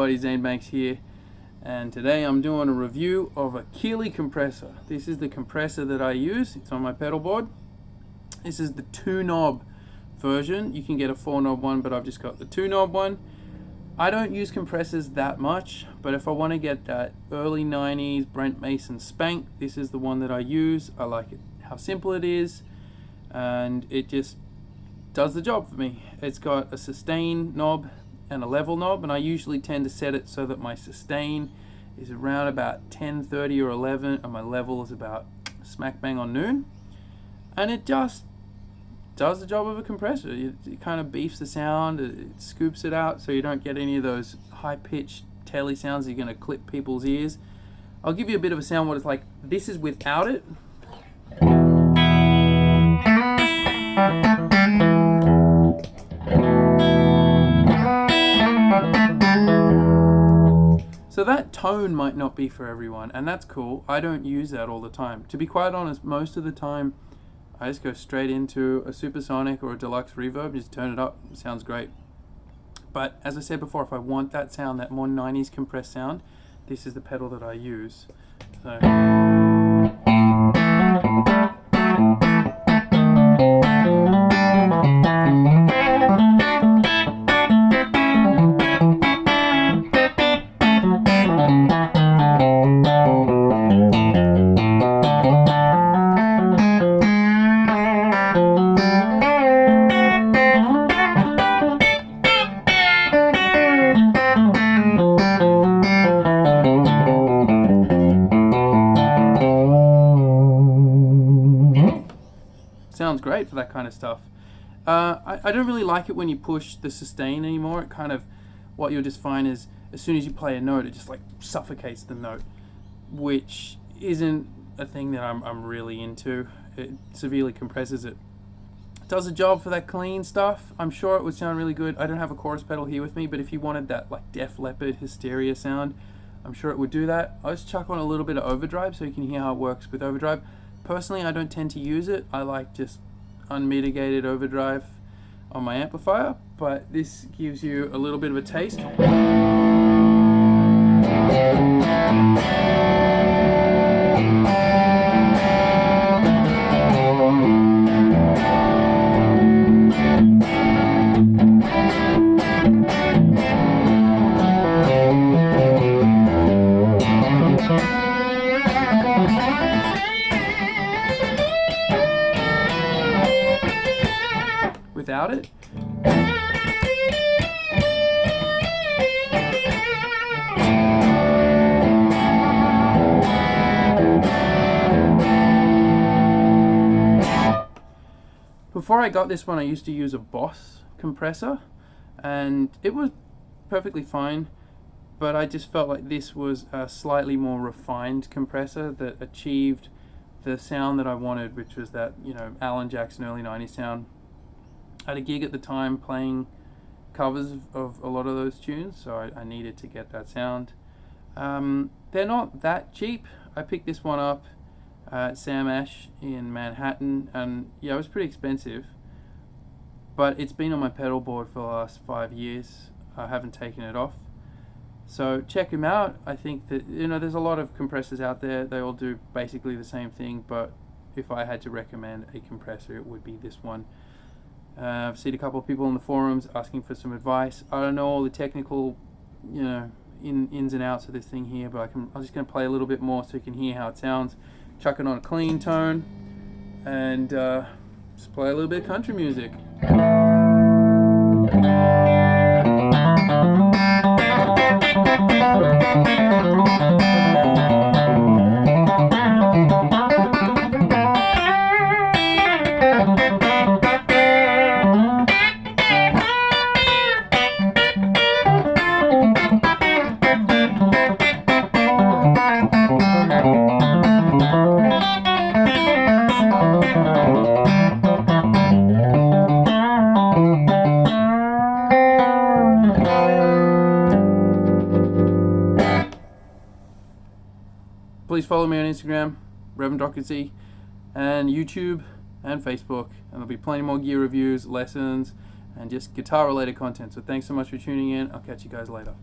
everybody, Zane here, and today I'm doing a review of a Keeley compressor. This is the compressor that I use. It's on my pedal board. This is the 2-knob version. You can get a 4-knob one, but I've just got the 2-knob one. I don't use compressors that much, but if I want to get that early 90s Brent Mason spank, this is the one that I use. I like it, how simple it is, and it just does the job for me. It's got a sustain knob and a level knob, and I usually tend to set it so that my sustain is around about 10:30 or 11 and my level is about smack bang on noon, and it just does the job of a compressor. It kind of beefs the sound, it scoops it out so you don't get any of those high-pitched telly sounds that are going to clip people's ears. I'll give you a bit of a sound what it's like. This is without it. So that tone might not be for everyone, and that's cool. I don't use that all the time. To be quite honest, most of the time I just go straight into a supersonic or a deluxe reverb, just turn it up, it sounds great. But as I said before, if I want that sound, that more 90s compressed sound, this is the pedal that I use. So sounds great for that kind of stuff. I don't really like it when you push the sustain anymore. It kind of, what you'll just find is as soon as you play a note, it just like suffocates the note, which isn't a thing that I'm really into. It severely compresses it. Does a job for that clean stuff. I'm sure it would sound really good. I don't have a chorus pedal here with me, but if you wanted that like Def Leppard hysteria sound, I'm sure it would do that. I'll just chuck on a little bit of overdrive so you can hear how it works with overdrive. Personally, I don't tend to use it. I like just unmitigated overdrive on my amplifier, but this gives you a little bit of a taste. Without it, before I got this one, I used to use a Boss compressor, and it was perfectly fine, but I just felt like this was a slightly more refined compressor that achieved the sound that I wanted, which was that, you know, Alan Jackson early 90s sound. I had a gig at the time playing covers of a lot of those tunes, so I needed to get that sound. They're not that cheap. I picked this one up at Sam Ash in Manhattan, and yeah, it was pretty expensive, but it's been on my pedal board for the last 5 years. I haven't taken it off, so check them out. I think that, you know, there's a lot of compressors out there. They all do basically the same thing, but if I had to recommend a compressor, it would be this one. I've seen a couple of people in the forums asking for some advice. I don't know all the technical, you know, ins and outs of this thing here, but I'm just going to play a little bit more so you can hear how it sounds. Chuck it on a clean tone, and just play a little bit of country music. Please follow me on Instagram, Reverend Dockersy, and YouTube and Facebook, and there'll be plenty more gear reviews, lessons, and just guitar related content. So thanks so much for tuning in. I'll catch you guys later.